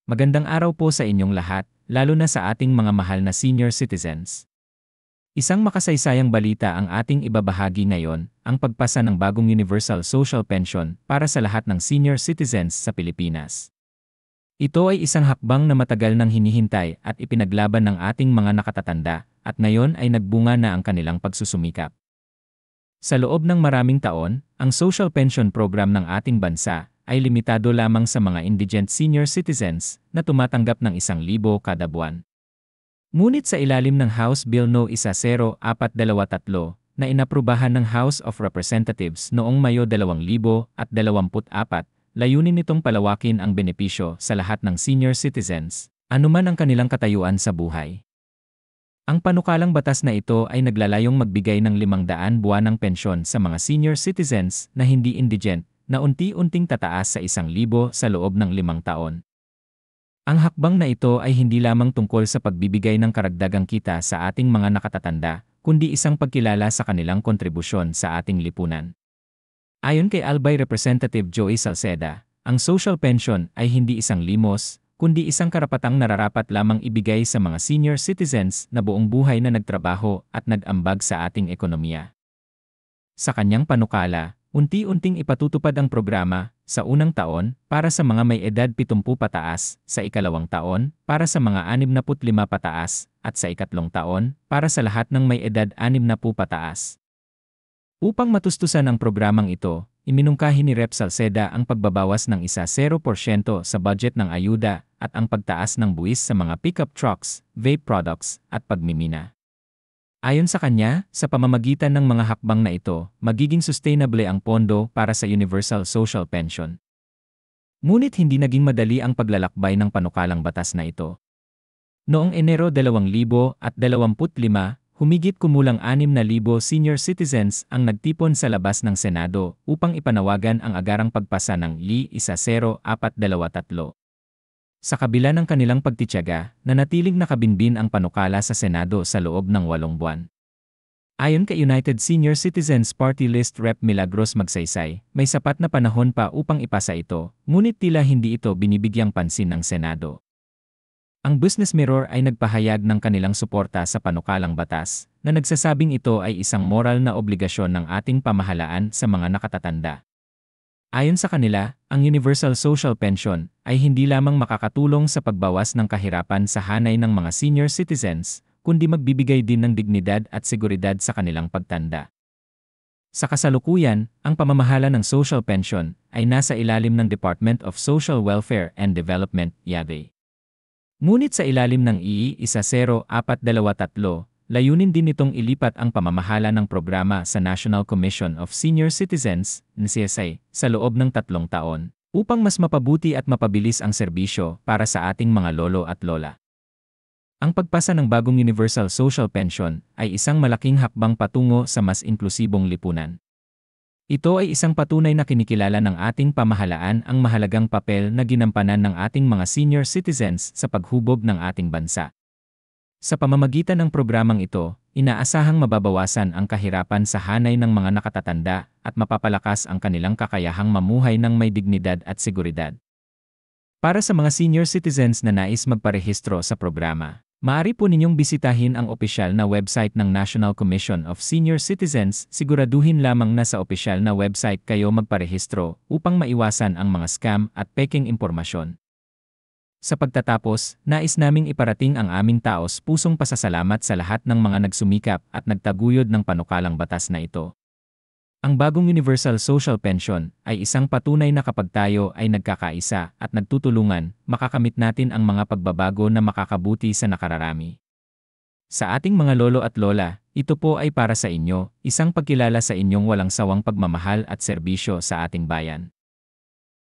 Magandang araw po sa inyong lahat, lalo na sa ating mga mahal na senior citizens. Isang makasaysayang balita ang ating ibabahagi ngayon, ang pagpasa ng bagong Universal Social Pension para sa lahat ng senior citizens sa Pilipinas. Ito ay isang hakbang na matagal nang hinihintay at ipinaglaban ng ating mga nakatatanda, at ngayon ay nagbunga na ang kanilang pagsusumikap. Sa loob ng maraming taon, ang social pension program ng ating bansa ay limitado lamang sa mga indigent senior citizens na tumatanggap ng 1,000 kada buwan. Ngunit sa ilalim ng House Bill No. 10423 na inaprubahan ng House of Representatives noong Mayo 2024, layunin nitong palawakin ang benepisyo sa lahat ng senior citizens, anuman ang kanilang katayuan sa buhay. Ang panukalang batas na ito ay naglalayong magbigay ng 500 buwanang pensyon sa mga senior citizens na hindi indigent, na unti-unting tataas sa 1,000 sa loob ng 5 taon. Ang hakbang na ito ay hindi lamang tungkol sa pagbibigay ng karagdagang kita sa ating mga nakatatanda, kundi isang pagkilala sa kanilang kontribusyon sa ating lipunan. Ayon kay Albay Representative Joey Salceda, ang social pension ay hindi isang limos, kundi isang karapatang nararapat lamang ibigay sa mga senior citizens na buong buhay na nagtrabaho at nag-ambag sa ating ekonomiya. Sa kanyang panukala, unti-unting ipatutupad ang programa sa unang taon para sa mga may edad 70 pataas, sa ikalawang taon para sa mga 65 pataas, at sa ikatlong taon para sa lahat ng may edad 60 pataas. Upang matustusan ang programang ito, iminungkahi ni Rep. Salceda ang pagbabawas ng 0% sa budget ng ayuda at ang pagtaas ng buwis sa mga pickup trucks, vape products, at pagmimina. Ayon sa kanya, sa pamamagitan ng mga hakbang na ito, magiging sustainable ang pondo para sa Universal Social Pension. Ngunit hindi naging madali ang paglalakbay ng panukalang batas na ito. Noong Enero 2025, humigit kumulang 6,000 senior citizens ang nagtipon sa labas ng Senado upang ipanawagan ang agarang pagpasa ng Li 10423. Sa kabila ng kanilang pagtitiyaga, nanatiling nakabinbin ang panukala sa Senado sa loob ng 8 buwan. Ayon kay United Senior Citizens Party List Rep. Milagros Magsaysay, may sapat na panahon pa upang ipasa ito, ngunit tila hindi ito binibigyang pansin ng Senado. Ang Business Mirror ay nagpahayag ng kanilang suporta sa panukalang batas, na nagsasabing ito ay isang moral na obligasyon ng ating pamahalaan sa mga nakatatanda. Ayon sa kanila, ang Universal Social Pension ay hindi lamang makakatulong sa pagbawas ng kahirapan sa hanay ng mga senior citizens, kundi magbibigay din ng dignidad at seguridad sa kanilang pagtanda. Sa kasalukuyan, ang pamamahala ng social pension ay nasa ilalim ng Department of Social Welfare and Development, YADE. Ngunit sa ilalim ng II 10423, layunin din nitong ilipat ang pamamahala ng programa sa National Commission of Senior Citizens, NCSI, sa loob ng 3 taon, upang mas mapabuti at mapabilis ang serbisyo para sa ating mga lolo at lola. Ang pagpasa ng bagong Universal Social Pension ay isang malaking hakbang patungo sa mas inklusibong lipunan. Ito ay isang patunay na kinikilala ng ating pamahalaan ang mahalagang papel na ginampanan ng ating mga senior citizens sa paghubog ng ating bansa. Sa pamamagitan ng programang ito, inaasahang mababawasan ang kahirapan sa hanay ng mga nakatatanda at mapapalakas ang kanilang kakayahang mamuhay ng may dignidad at seguridad. Para sa mga senior citizens na nais magparehistro sa programa, maaari po ninyong bisitahin ang opisyal na website ng National Commission of Senior Citizens. Siguraduhin lamang na sa opisyal na website kayo magparehistro upang maiwasan ang mga scam at peking impormasyon. Sa pagtatapos, nais naming iparating ang aming taos-pusong pasasalamat sa lahat ng mga nagsumikap at nagtaguyod ng panukalang batas na ito. Ang bagong Universal Social Pension ay isang patunay na kapag tayo ay nagkakaisa at nagtutulungan, makakamit natin ang mga pagbabago na makakabuti sa nakararami. Sa ating mga lolo at lola, ito po ay para sa inyo, isang pagkilala sa inyong walang sawang pagmamahal at serbisyo sa ating bayan.